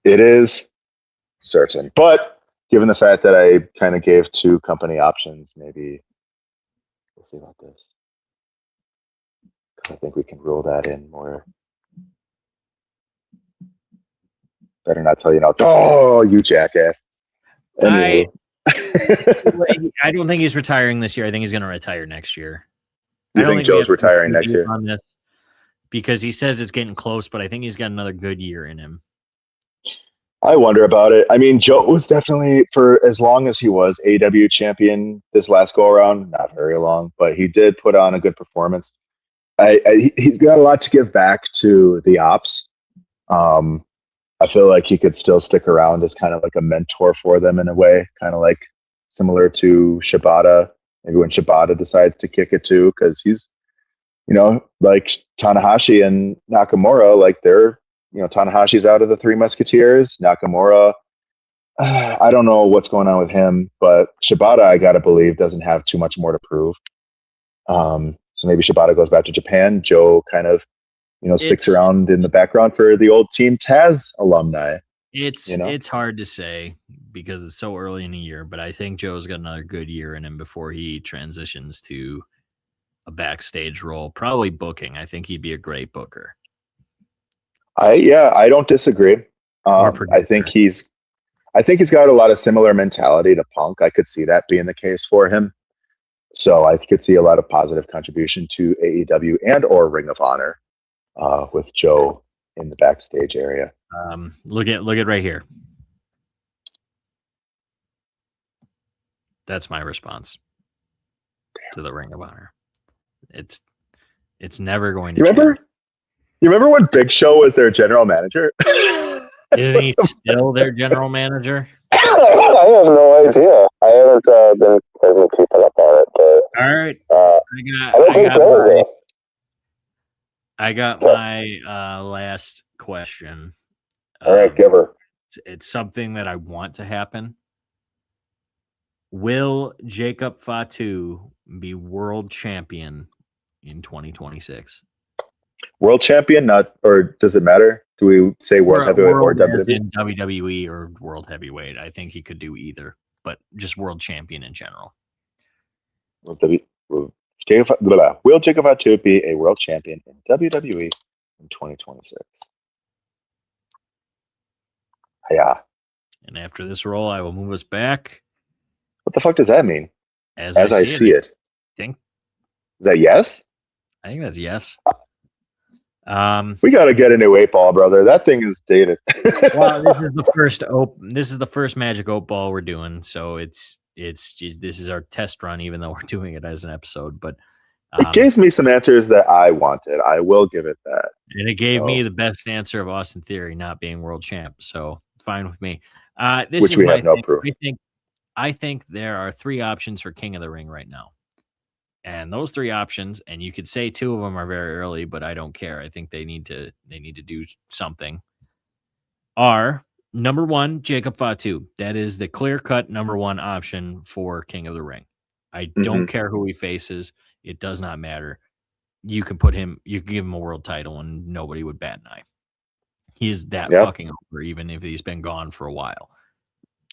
It is certain, but given the fact that I kind of gave two company options, maybe we'll see about this. I think we can rule that in more. Better not tell you now. Oh, you jackass. Anyway. I don't think he's retiring this year. I think he's going to retire next year. You think Joe's retiring next year? On this because he says it's getting close, but I think he's got another good year in him. I wonder about it. I mean, Joe was definitely, for as long as he was AEW champion this last go around, not very long, but he did put on a good performance. He's got a lot to give back to the ops. I feel like he could still stick around as kind of like a mentor for them in a way, kind of like similar to Shibata. Maybe when Shibata decides to kick it too, because he's, like Tanahashi and Nakamura, like they're, Tanahashi's out of the Three Musketeers. Nakamura, I don't know what's going on with him, but Shibata, I gotta believe, doesn't have too much more to prove. So maybe Shibata goes back to Japan. Joe kind of, sticks around in the background for the old Team Taz alumni. It's hard to say because it's so early in the year, but I think Joe's got another good year in him before he transitions to a backstage role, probably booking. I think he'd be a great booker. I don't disagree. I think he's got a lot of similar mentality to Punk. I could see that being the case for him. So I could see a lot of positive contribution to AEW and or Ring of Honor with Joe in the backstage area. Look at right here. That's my response to the Ring of Honor. It's never going to change. You remember when Big Show was their general manager? Isn't he still their general manager? I have no idea. I haven't been keeping up on it. But, all right. I got my last question. All right, give her. It's something that I want to happen. Will Jacob Fatu be world champion in 2026? World champion, or does it matter? Do we say world heavyweight or WWE? In WWE or world heavyweight? I think he could do either, but just world champion in general. Will Jacob Fatu be a world champion in WWE in 2026? Yeah. And after this roll, I will move us back. What the fuck does that mean? As I see it. Is that yes? I think that's yes. We got to get a new 8-ball, brother. That thing is dated. Well, this is the first Magic OpeBall we're doing, so this is our test run, even though we're doing it as an episode. But it gave me some answers that I wanted. I will give it that. And it gave me the best answer of Austin Theory not being world champ, so fine with me. Which we have no proof. I think there are 3 options for King of the Ring right now. And those three options, and you could say two of them are very early, but I don't care. I think they need to do something. Are number one, Jacob Fatu. That is the clear cut number one option for King of the Ring. I don't care who he faces. It does not matter. You can put him, you can give him a world title and nobody would bat an eye. He's that fucking over, even if he's been gone for a while.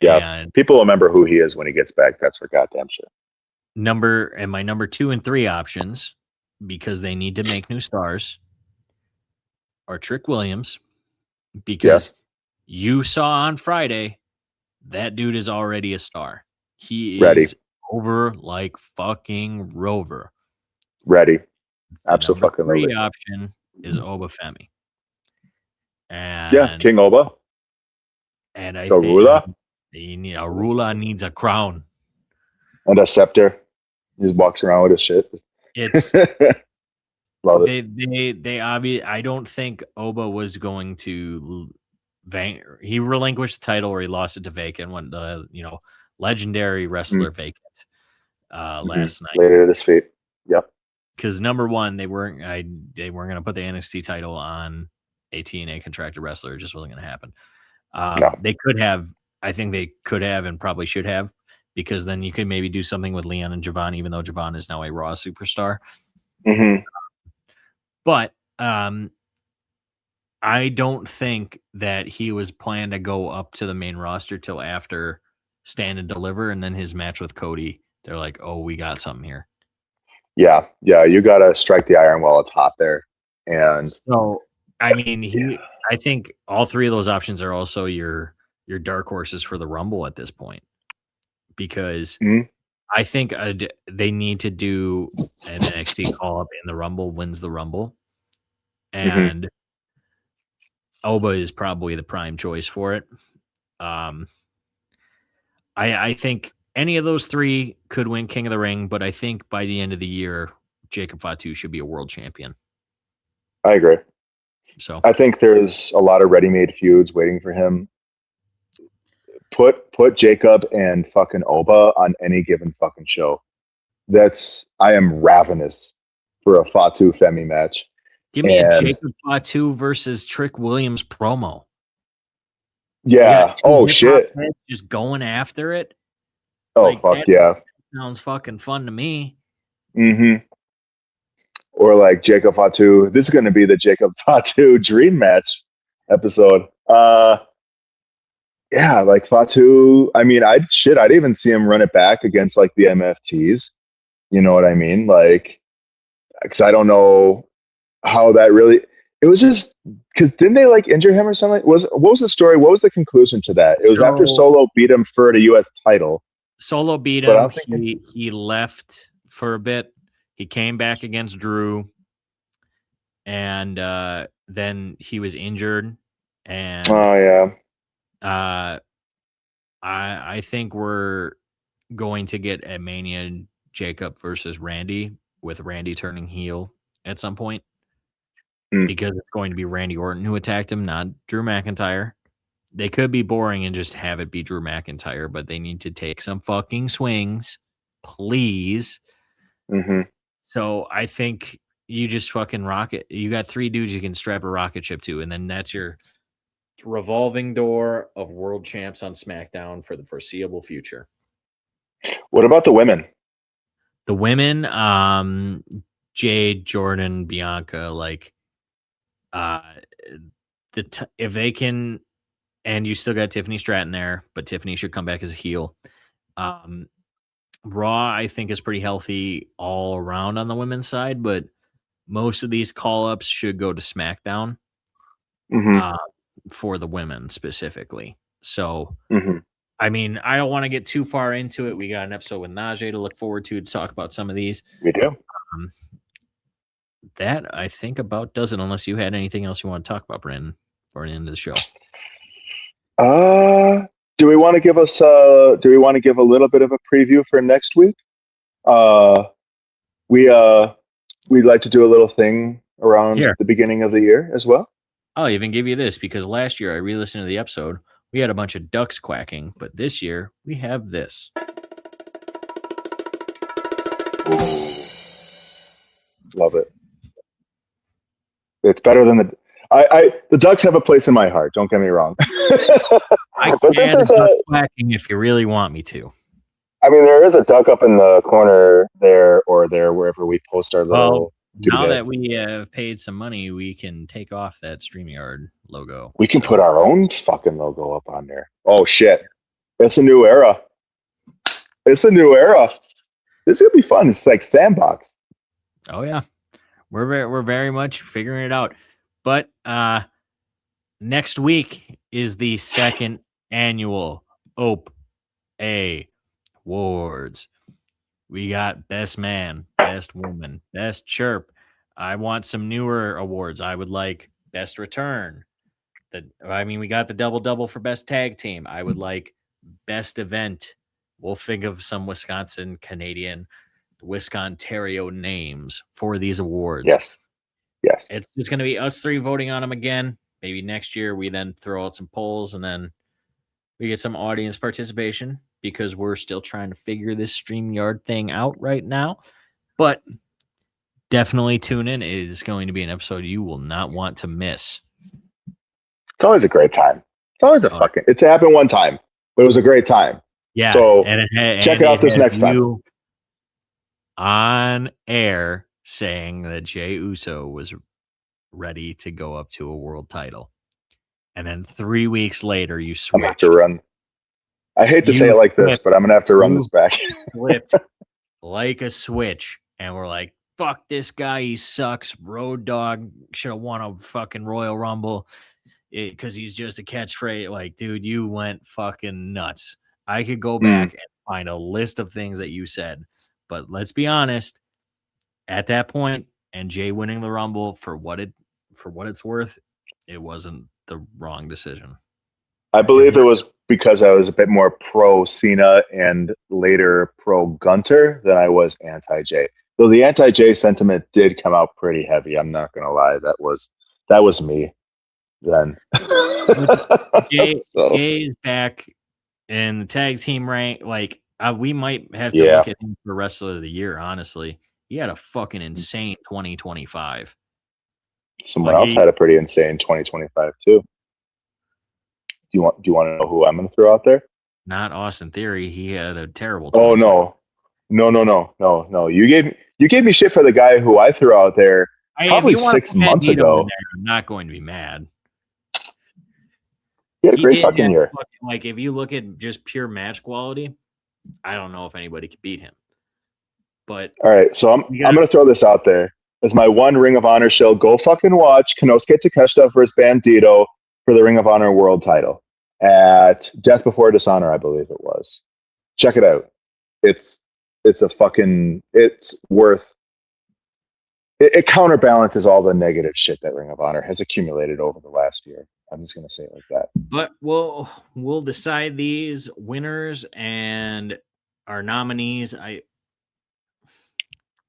Yeah. And people remember who he is when he gets back. That's for goddamn sure. My number 2 and 3 options, because they need to make new stars, are Trick Williams, because you saw on Friday that dude is already a star. He is over like fucking Rover. Ready. Absolutely. Number 3 option is Ope-Eh. And King Oba. And I think Arula needs a crown and a scepter. He just walks around with his shit. It's love it. They obviously, I don't think Oba was going to he relinquished the title, or he lost it to Vacant when the legendary wrestler Vacant last night. Later this feat. Yep. Because number one, they weren't going to put the NXT title on a TNA contracted wrestler. It just wasn't going to happen. No. They could have. I think they could have and probably should have, because then you could maybe do something with Leon and Javon, even though Javon is now a Raw superstar. But I don't think that he was planned to go up to the main roster till after Stand and Deliver, and then his match with Cody. They're like, oh, we got something here. Yeah. You got to strike the iron while it's hot there. And so, I mean, I think all three of those options are also your dark horses for the Rumble at this point, because I think they need to do an NXT call up in the Rumble, wins the Rumble, and Oba is probably the prime choice for it. I think any of those three could win King of the Ring, but I think by the end of the year, Jacob Fatu should be a world champion. I agree. So I think there's a lot of ready-made feuds waiting for him. Put Jacob and fucking Oba on any given fucking show. I am ravenous for a Fatu Femi match. Give me a Jacob Fatu versus Trick Williams promo. Yeah. Oh shit. Just going after it. Oh fuck yeah. Sounds fucking fun to me. Or like Jacob Fatu. This is going to be the Jacob Fatu dream match episode. Yeah, like Fatu. I mean, I'd even see him run it back against like the MFTs. You know what I mean? Like, because I don't know how that really. It was just because didn't they like injure him or something? What was the story? What was the conclusion to that? It was after Solo beat him for the U.S. title. Solo beat him. He left for a bit. He came back against Drew, and then he was injured. And I think we're going to get a Mania Jacob versus Randy, with Randy turning heel at some point, because it's going to be Randy Orton who attacked him, not Drew McIntyre. They could be boring and just have it be Drew McIntyre, but they need to take some fucking swings, please. So I think you just fucking rocket. You got three dudes you can strap a rocket ship to, and then that's your revolving door of world champs on SmackDown for the foreseeable future. What about the women? The women, Jade, Jordan, Bianca, like, if they can, and you still got Tiffany Stratton there, but Tiffany should come back as a heel. Raw, I think, is pretty healthy all around on the women's side, but most of these call-ups should go to SmackDown for the women specifically. So, I mean, I don't want to get too far into it. We got an episode with Najee to look forward to talk about some of these. We do. That, I think, about does it, unless you had anything else you want to talk about, Brandon, for the end of the show. Do we want to give a little bit of a preview for next week? We'd like to do a little thing around the beginning of the year as well. I'll even give you this, because last year I re-listened to the episode. We had a bunch of ducks quacking, but this year we have this. Love it. It's better than the Ducks have a place in my heart. Don't get me wrong. I But can this add a is duck quacking if you really want me to. I mean, there is a duck up in the corner there or there, wherever we post our Well, little now doodad. that we have paid some money, we can take off that StreamYard logo. We can put our own fucking logo up on there. Oh shit. It's a new era. It's a new era. This is gonna be fun. It's like sandbox. Oh yeah, we're very much figuring it out. But next week is the second annual Ope-Eh Awards. We got Best Man, Best Woman, Best Chirp. I want some newer awards. I would like Best Return. We got the double for Best Tag Team. I would like Best Event. We'll think of some Wisconsin, Canadian, Wiscontario names for these awards. Yes. Yes. It's just going to be us three voting on them again. Maybe next year we then throw out some polls and then we get some audience participation because we're still trying to figure this StreamYard thing out right now. But definitely tune in. It is going to be an episode you will not want to miss. It's always a great time. It's always it's happened one time, but it was a great time. Yeah. So check it out this next time. On air saying that Jey Uso was ready to go up to a world title. And then 3 weeks later, you switched. I'm going to have to run. I hate to say it like this, but I'm going to have to run this back. Flipped like a switch. And we're like, fuck this guy. He sucks. Road Dogg should have won a fucking Royal Rumble because he's just a catchphrase. Like, dude, you went fucking nuts. I could go back and find a list of things that you said. But let's be honest. At that point, and Jey winning the Rumble for what it's worth, it wasn't the wrong decision. I believe it was because I was a bit more pro Cena and later pro Gunter than I was anti Jey. Though the anti Jey sentiment did come out pretty heavy. I'm not gonna lie. That was me then. Jay's back in the tag team rank. Like we might have to look at him for the rest of the year. Honestly, he had a fucking insane 2025. Someone else had a pretty insane 2025 too. Do you want to know who I'm going to throw out there? Not Austin Theory. He had a terrible. Oh no. You gave me shit for the guy who I threw out there probably 6 months ago. I'm not going to be mad. He had a great fucking year. Like if you look at just pure match quality, I don't know if anybody could beat him. But all right, so I'm going to throw this out there as my one Ring of Honor show. Go fucking watch Konosuke Takeshita versus Bandito for the Ring of Honor World Title at Death Before Dishonor, I believe it was. Check it out. It's worth. It counterbalances all the negative shit that Ring of Honor has accumulated over the last year. I'm just going to say it like that. But we'll decide these winners and our nominees. I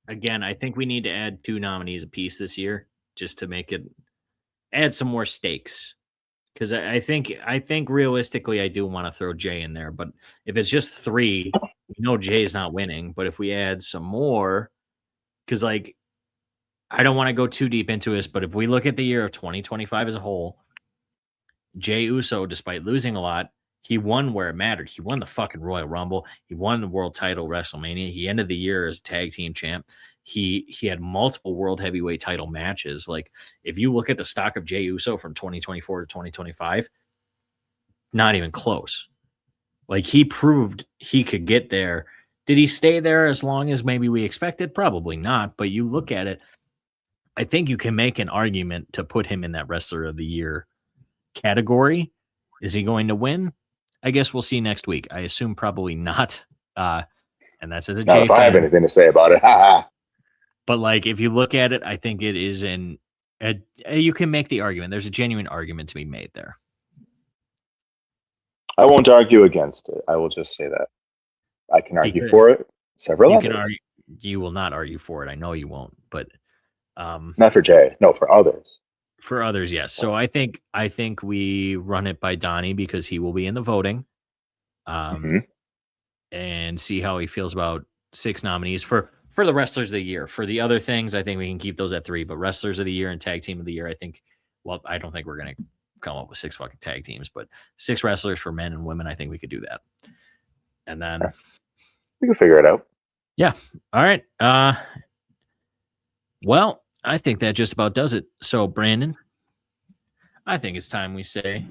think we need to add 2 nominees apiece this year just to make it add some more stakes. Because I think realistically, I do want to throw Jey in there. But if it's just 3, we know Jay's not winning. But if we add some more, because like I don't want to go too deep into this, but if we look at the year of 2025 as a whole, Jey Uso, despite losing a lot, he won where it mattered. He won the fucking Royal Rumble. He won the world title WrestleMania. He ended the year as tag team champ. He had multiple world heavyweight title matches. Like if you look at the stock of Jey Uso from 2024 to 2025, not even close. Like he proved he could get there. Did he stay there as long as maybe we expected? Probably not. But you look at it, I think you can make an argument to put him in that Wrestler of the Year category. Is he going to win? I guess we'll see next week. I assume probably not. And that's as a Jey fan. If I have anything to say about it. But like, if you look at it, I think it is you can make the argument. There's a genuine argument to be made there. I won't argue against it. I will just say that. I can argue for it. Several others. You will not argue for it. I know you won't, but not for Jey. No, for others. For others, yes. So I think we run it by Donnie because he will be in the voting. And see how he feels about 6 nominees. For for the wrestlers of the year. For the other things, I think we can keep those at 3. But wrestlers of the year and tag team of the year, I think. Well, I don't think we're gonna come up with 6 fucking tag teams, but 6 wrestlers for men and women. I think we could do that. And then we can figure it out. Yeah. All right. Well, I think that just about does it. So, Brandon, I think it's time we say,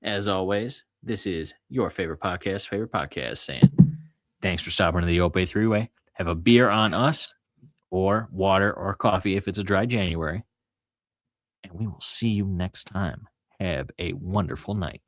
as always, this is your favorite podcast, saying thanks for stopping to the Ope Three-Way. Have a beer on us, or water or coffee if it's a dry January. And we will see you next time. Have a wonderful night.